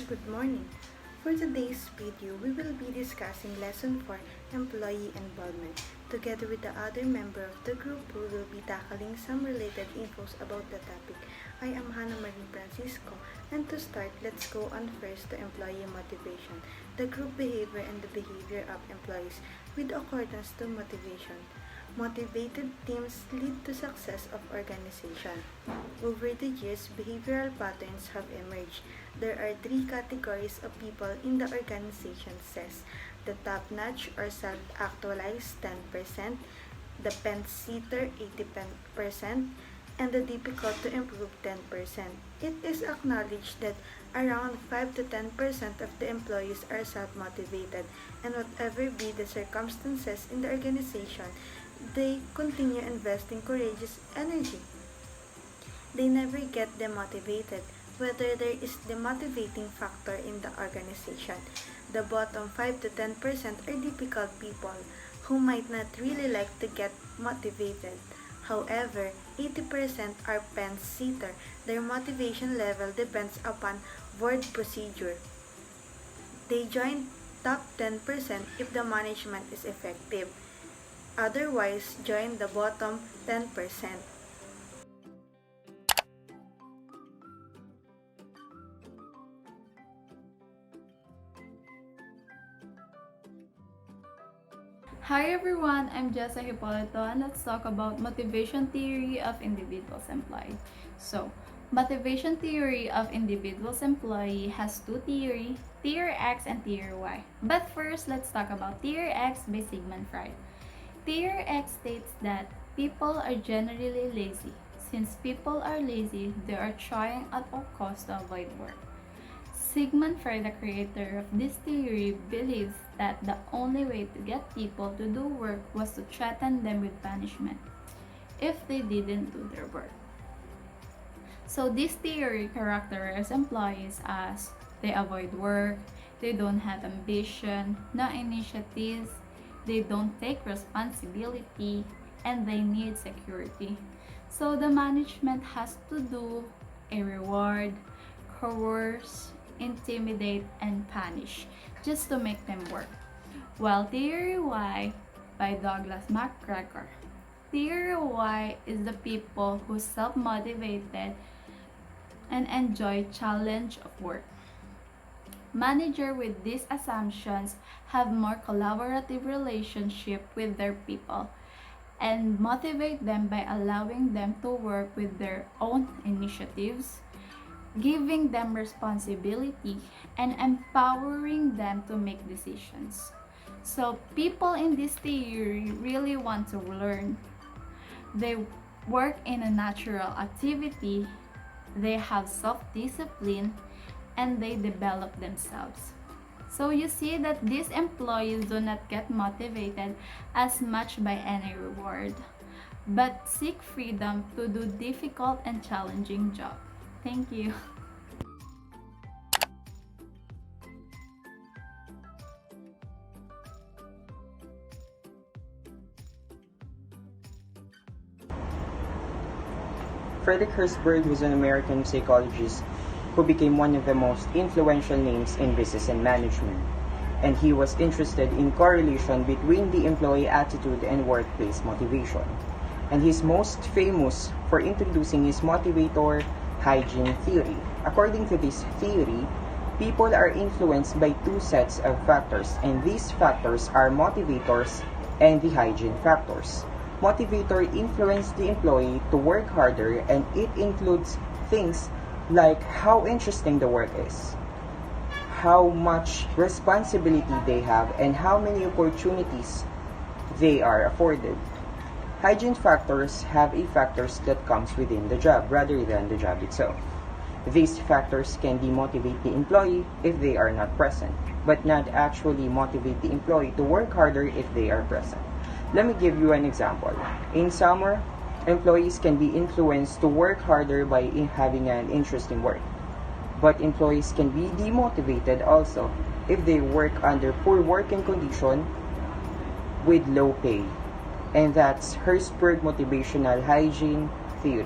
Good morning. For today's video, we will be discussing Lesson 4, Employee Involvement. Together with the other member of the group, we will be tackling some related infos about the topic. I am Hannah Marie Francisco, and to start, let's go on first to employee motivation, the group behavior and the behavior of employees with accordance to motivation. Motivated teams lead to success of organization. Over the years, behavioral patterns have emerged. There are three categories of people in the organization, says the top-notch or self-actualized 10%, the fence-sitter 80%, and the difficult to improve 10%. It is acknowledged that around 5 to 10% of the employees are self-motivated, and whatever be the circumstances in the organization, they continue investing courageous energy. They never get demotivated, whether there is demotivating factor in the organization. The bottom 5 to 10% are difficult people who might not really like to get motivated. However, 80% are fence-sitter. Their motivation level depends upon board procedure. They join top 10% if the management is effective. Otherwise, join the bottom 10%. Hi everyone, I'm Jessa Hippolito and let's talk about motivation theory of individuals employee. So, motivation theory of individuals employee has two theory, Theory X and Theory Y. But first, let's talk about Theory X by Sigmund Freud. Theory X states that people are generally lazy. Since people are lazy, they are trying at all costs to avoid work. Sigmund Freud, the creator of this theory, believes that the only way to get people to do work was to threaten them with punishment if they didn't do their work. So this theory characterizes employees as they avoid work, they don't have ambition, no initiatives, they don't take responsibility, and they need security. So the management has to do a reward, coerce, intimidate, and punish just to make them work. While Theory Y by Douglas MacGregor. Theory Y is the people who self-motivated and enjoy challenge of work. Managers with these assumptions have more collaborative relationship with their people and motivate them by allowing them to work with their own initiatives, giving them responsibility, and empowering them to make decisions. So people in this theory really want to learn. They work in a natural activity, they have self-discipline, and they develop themselves. So you see that these employees do not get motivated as much by any reward, but seek freedom to do difficult and challenging jobs. Thank you. Frederick Herzberg was an American psychologist who became one of the most influential names in business and management, and he was interested in correlation between the employee attitude and workplace motivation. And he's most famous for introducing his motivator hygiene theory. According to this theory, people are influenced by two sets of factors, and these factors are motivators and the hygiene factors. Motivator influence the employee to work harder, and it includes things like how interesting the work is, how much responsibility they have, and how many opportunities they are afforded. Hygiene factors have a factors that comes within the job rather than the job itself. These factors can demotivate the employee if they are not present, but not actually motivate the employee to work harder if they are present. Let me give you an example. In summer, employees can be influenced to work harder by having an interesting work. But employees can be demotivated also if they work under poor working condition with low pay. And that's Herzberg motivational hygiene theory.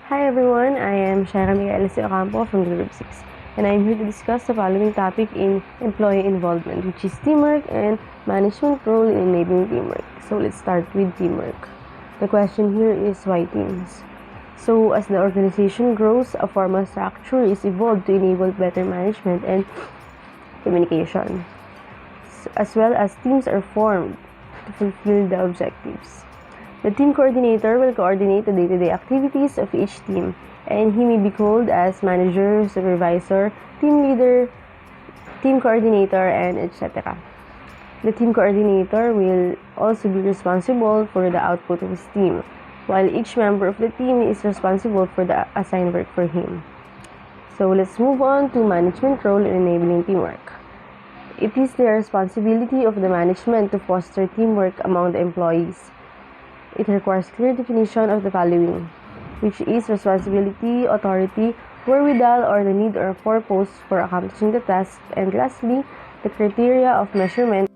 Hi everyone, I am Shaira Miguel Ocampo from Group 6 and I am here to discuss the following topic in employee involvement, which is teamwork and management role in enabling teamwork. So let's start with teamwork. The question here is why teams? So as the organization grows, a formal structure is evolved to enable better management and communication, as well as teams are formed to fulfill the objectives. The team coordinator will coordinate the day-to-day activities of each team, and he may be called as manager, supervisor, team leader, team coordinator, and etc. The team coordinator will also be responsible for the output of his team, while each member of the team is responsible for the assigned work for him. So let's move on to management role in enabling teamwork. It is the responsibility of the management to foster teamwork among the employees. It requires clear definition of the following, which is responsibility, authority, wherewithal, or the need or purpose for accomplishing the task, and lastly, the criteria of measurement.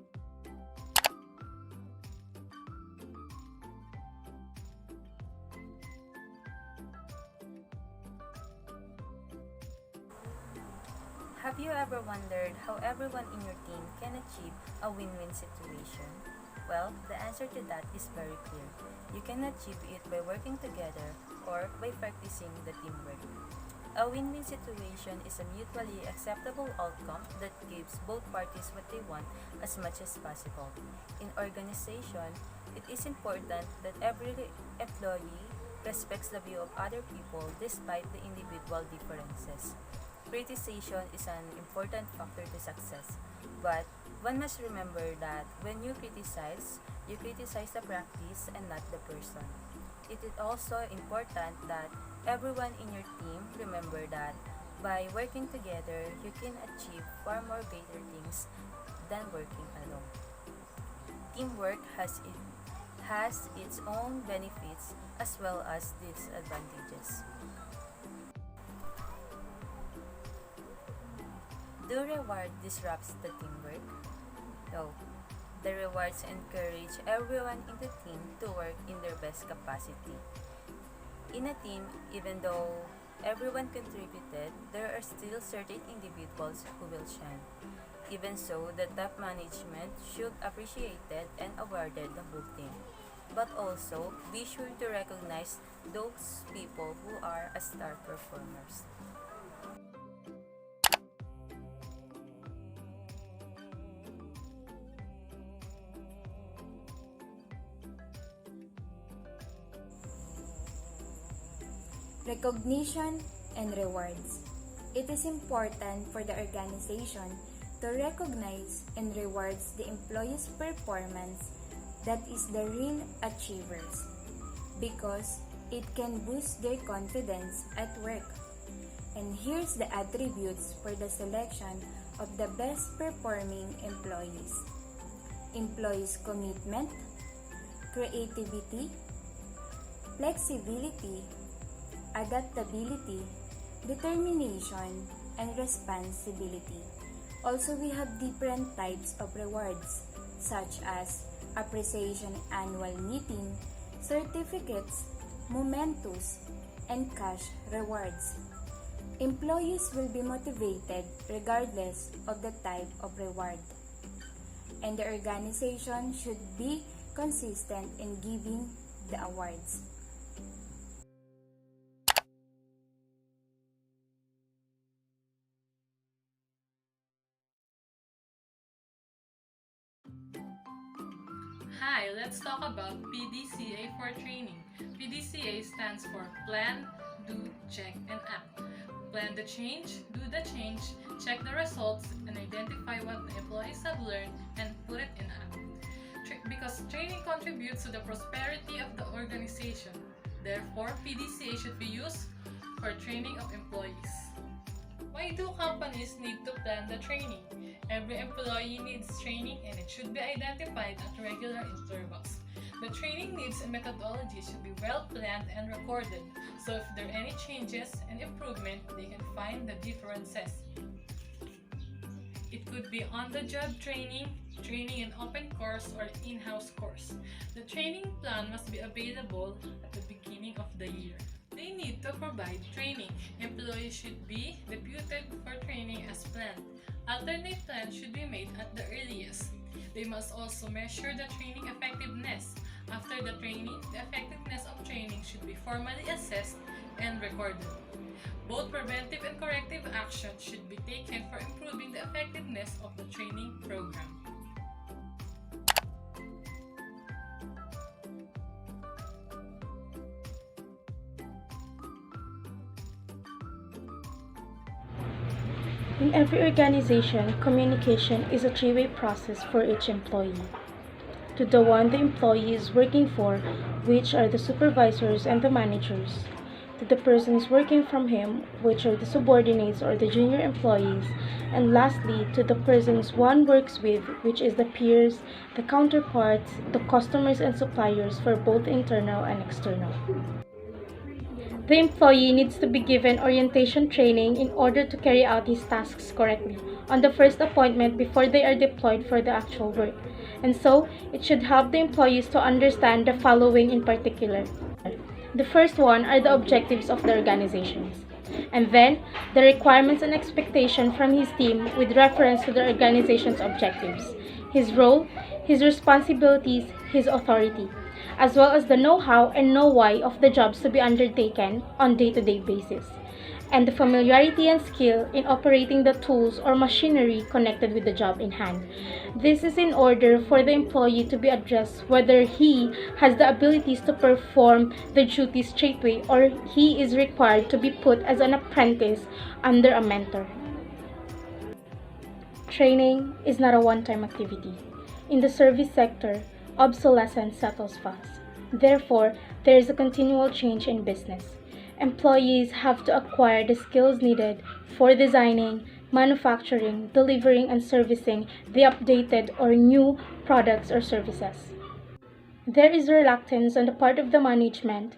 Have you ever wondered how everyone in your team can achieve a win-win situation? Well, the answer to that is very clear. You can achieve it by working together or by practicing the teamwork. A win-win situation is a mutually acceptable outcome that gives both parties what they want as much as possible. In organization, it is important that every employee respects the view of other people despite the individual differences. Criticization is an important factor to success, but one must remember that when you criticize the practice and not the person. It is also important that everyone in your team remember that by working together, you can achieve far more greater things than working alone. Teamwork has its own benefits as well as disadvantages. Do reward disrupts the teamwork? No. The rewards encourage everyone in the team to work in their best capacity. In a team, even though everyone contributed, there are still certain individuals who will shine. Even so, the top management should appreciate it and awarded the whole team. But also, be sure to recognize those people who are a star performers. Recognition and rewards. It is important for the organization to recognize and rewards the employees' performance, that is the real achievers, because it can boost their confidence at work. And here's the attributes for the selection of the best performing employees. Employees' commitment, creativity, flexibility, adaptability, determination, and responsibility. Also, we have different types of rewards, such as appreciation annual meeting, certificates, mementos, and cash rewards. Employees will be motivated regardless of the type of reward, and the organization should be consistent in giving the awards. Hi, let's talk about PDCA for training. PDCA stands for Plan, Do, Check, and Act. Plan the change, do the change, check the results, and identify what the employees have learned and put it in act. Because training contributes to the prosperity of the organization. Therefore, PDCA should be used for training of employees. Why do companies need to plan the training? Every employee needs training and it should be identified at regular intervals. The training needs and methodology should be well planned and recorded, so if there are any changes and improvement, they can find the differences. It could be on-the-job training, training in open course, or in-house course. The training plan must be available at the beginning of the year. They need to provide training. Employees should be deputed for training as planned. Alternate plans should be made at the earliest. They must also measure the training effectiveness. After the training, the effectiveness of training should be formally assessed and recorded. Both preventive and corrective actions should be taken for improving the effectiveness of the training program. In every organization, communication is a three-way process for each employee. To the one the employee is working for, which are the supervisors and the managers. To the persons working from him, which are the subordinates or the junior employees. And lastly, to the persons one works with, which is the peers, the counterparts, the customers and suppliers for both internal and external. The employee needs to be given orientation training in order to carry out his tasks correctly on the first appointment before they are deployed for the actual work. And so, it should help the employees to understand the following in particular. The first one are the objectives of the organizations. And then, the requirements and expectation from his team with reference to the organization's objectives. His role, his responsibilities, his authority, as well as the know-how and know-why of the jobs to be undertaken on day-to-day basis, and the familiarity and skill in operating the tools or machinery connected with the job in hand. This is in order for the employee to be addressed whether he has the abilities to perform the duties straightway or he is required to be put as an apprentice under a mentor. Training is not a one-time activity. In the service sector, obsolescence settles fast. Therefore, there is a continual change in business. Employees have to acquire the skills needed for designing, manufacturing, delivering, and servicing the updated or new products or services. There is reluctance on the part of the management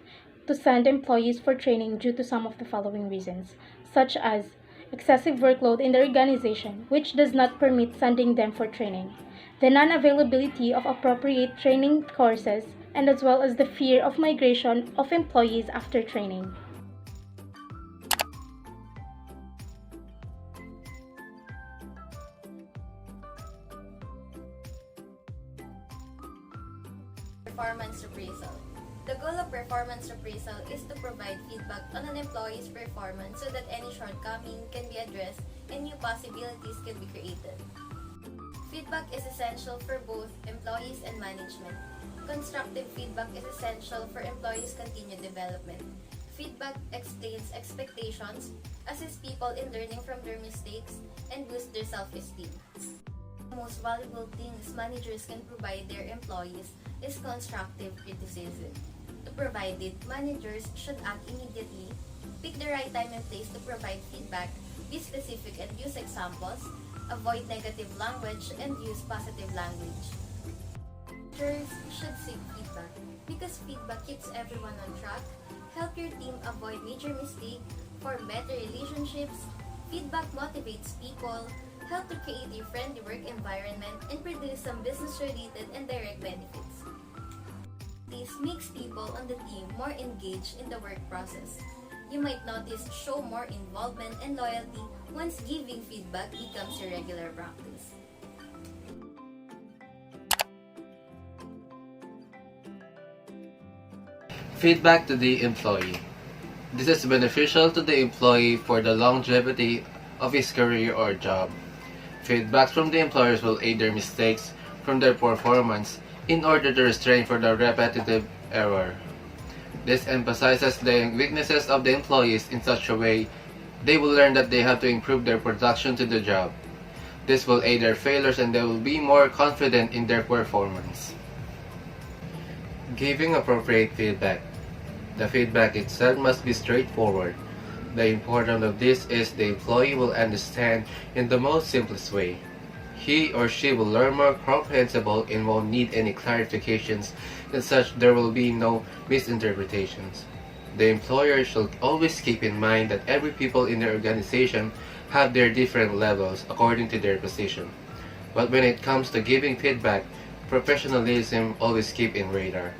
to send employees for training due to some of the following reasons, such as excessive workload in the organization, which does not permit sending them for training, the non-availability of appropriate training courses, and as well as the fear of migration of employees after training. Performance appraisal. The goal of performance appraisal is to provide feedback on an employee's performance so that any shortcoming can be addressed and new possibilities can be created. Feedback is essential for both employees and management. Constructive feedback is essential for employees' continued development. Feedback explains expectations, assists people in learning from their mistakes, and boosts their self-esteem. The most valuable things managers can provide their employees is constructive criticism. To provide it, managers should act immediately, pick the right time and place to provide feedback, be specific and use examples, avoid negative language, and use positive language. Managers should seek feedback because feedback keeps everyone on track, help your team avoid major mistakes, form better relationships. Feedback motivates people, help to create a friendly work environment, and produce some business-related and direct benefits. This makes people on the team more engaged in the work process. You might notice show more involvement and loyalty once giving feedback becomes your regular practice. Feedback to the employee. This is beneficial to the employee for the longevity of his career or job. Feedbacks from the employers will aid their mistakes from their performance in order to restrain for the repetitive error. This emphasizes the weaknesses of the employees in such a way they will learn that they have to improve their production to the job. This will aid their failures and they will be more confident in their performance. Giving appropriate feedback. The feedback itself must be straightforward. The importance of this is the employee will understand in the most simplest way. He or she will learn more comprehensible and won't need any clarifications, and such there will be no misinterpretations. The employer should always keep in mind that every people in their organization have their different levels according to their position. But when it comes to giving feedback, professionalism always keep in radar.